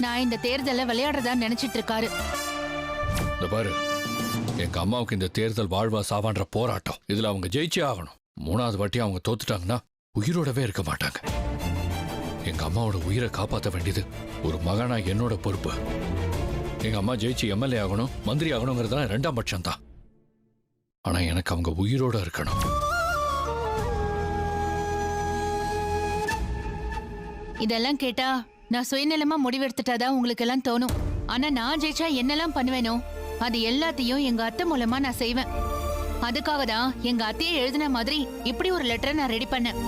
நான் இந்த தேர்தலை விளையாடுறதா நினைச்சிட்டு இருக்காரு. இந்த பாரு, எங்க அம்மாவுக்கு இந்த தேர்தல் வாழ்வா சாவான்ற போராட்டம். இதுல அவங்க ஜெயிச்சே ஆகணும். 3வது வாட்டி அவங்க தோத்துட்டாங்கன்னா உயிரோடவே இருக்க மாட்டாங்க. எங்க அம்மாவோட உயிரை காப்பாற்ற வேண்டியது ஒரு மகனா என்னோட பொறுப்பு. எங்க அம்மா ஜெயிச்சு எம்எல்ஏ ஆகணும், மந்திரி ஆகணுங்கிறதுலாம் 2ஆம் பட்சம் தான். ஆனா எனக்கு அவங்க உயிரோட இருக்கணும். இதெல்லாம் கேட்டா நான் சுயநலமா முடிவெடுத்துட்டாதான் உங்களுக்கு எல்லாம் தோணும். ஆனா நான் ஜெயிச்சா என்னெல்லாம் பண்ணுவேனோ அது எல்லாத்தையும் எங்க அத்தை மூலமா நான் செய்வேன். அதுக்காக தான் எங்க அத்தையை எழுதின மாதிரி இப்படி ஒரு லெட்டரை நான் ரெடி பண்ணேன்.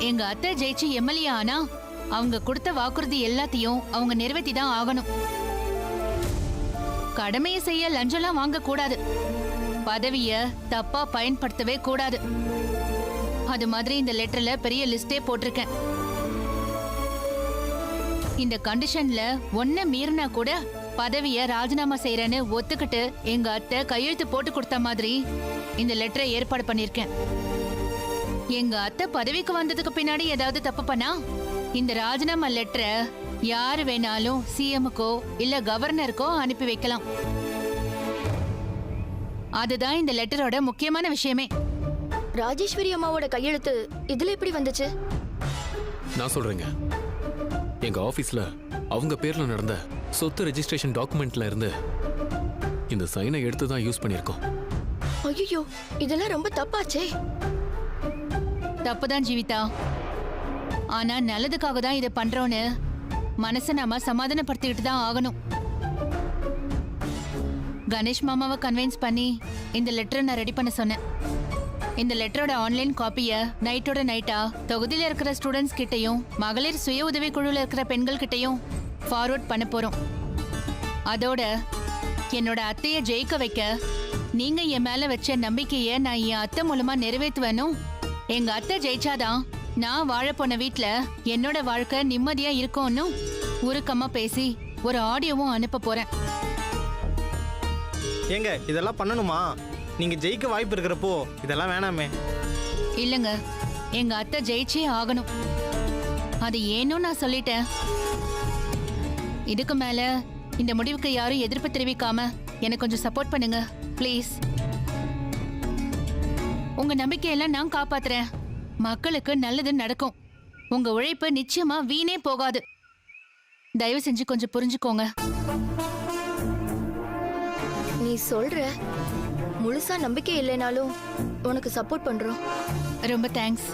எங்க அத்தை ஜெயிச்சு எம்எல்ஏ ஆனா அவங்க கொடுத்த வாக்குறுதி எல்லாத்தையும் அவங்க நிறைவேற்றி தான் ஆகணும். கடமையை செய்ய லஞ்சம்லாம் வாங்க கூடாது, பதவிய தப்பா பயன்படுத்தவே கூடாது. அது மாதிரி இந்த லெட்டர்ல பெரிய லிஸ்டே போட்டிருக்கேன். இந்த கண்டிஷன்ல ஒன்ன மீறினா கூட பதவிய ராஜினாமா செய்யறேன்னு ஒத்துக்கிட்டு எங்க அத்தை கையெழுத்து போட்டு கொடுத்த மாதிரி இந்த லெட்டரை ஏற்பாடு பண்ணிருக்கேன். எங்க அத்தை பதவிக்கு வந்ததுக்கு பின்னாடி ஏதாவது தப்பு பண்ணா இந்த ராஜினாமா லெட்டரை யாரு வேணாலும் சிஎம்க்கோ இல்ல கவர்னருக்கோ அனுப்பி வைக்கலாம். அதுதான் இந்த லெட்டரோட முக்கியமான விஷயமே. ராஜேஸ்வரி அம்மாவோட கையெழுத்து இதுல எப்படி வந்துச்சு? நான் சொல்றேங்க, எங்க ஆபீஸ்ல அவங்க பேர்ல நடந்த சொத்து ரெஜிஸ்ட்ரேஷன் டாக்குமெண்ட்ல இருந்து இந்த சைனை எடுத்து தான் யூஸ் பண்ணிருக்கோம். ஐயோ, இதெல்லாம் ரொம்ப தப்பாச்சே. தப்புதான் ஜீவிதா, ஆனா நல்லதுக்காக தான் இதை பண்றோன்னு மனசை நாம சமாதானப்படுத்திக்கிட்டு தான் ஆகணும். கணேஷ் மாமாவை கன்வின்ஸ் பண்ணி இந்த லெட்டரை நான் ரெடி பண்ண சொன்னேன். இந்த லெட்டரோட ஆன்லைன் காப்பிய நைட்டோட நைட்டா தொகுதியில இருக்கிற ஸ்டூடெண்ட்ஸ் கிட்டையும் மகளிர் சுய உதவி குழுல இருக்கிற பெண்கள் கிட்டையும் ஃபார்வர்ட் பண்ண போறோம். அதோட என்னோட அத்தையை ஜெயிக்க வைக்க நீங்க என் மேல வச்ச நம்பிக்கைய நான் என் அத்தை மூலமா நிறைவேற்றுவேனும். எங்க அத்தை ஜெயிச்சாதான் நான் வாழ போன வீட்டுல என்னோட வாழ்க்கை நிம்மதியா இருக்கும்னு உருக்கமா பேசி ஒரு ஆடியோவும் அனுப்ப போறேன். ஏங்க இதெல்லாம் பண்ணணுமா? நீங்க ஜெயிக்க வாய்ப்பு இருக்கிறப்போ இதெல்லாம் வேணாமே. இல்லங்க, எங்க அத்தை ஜெயிச்சே ஆகணும். அது ஏனும் நான் சொல்லிட்டேன். இதுக்கு மேல இந்த முடிவுக்கு யாரும் எதிர்ப்பு தெரிவிக்காம எனக்கு கொஞ்சம் சப்போர்ட் பண்ணுங்க ப்ளீஸ். உங்க நம்பிக்கையெல்லாம் நான் காப்பாத்துறேன். மக்களுக்கு நல்லது நடக்கும். உங்க உழைப்பு நிச்சயமா வீணே போகாது. தயவு செஞ்சு கொஞ்சம் புரிஞ்சுக்கோங்க. நீ சொல்ற முழுசா நம்பிக்கை இல்லைனாலும் உனக்கு சப்போர்ட் பண்றோம். ரொம்ப தேங்க்ஸ்.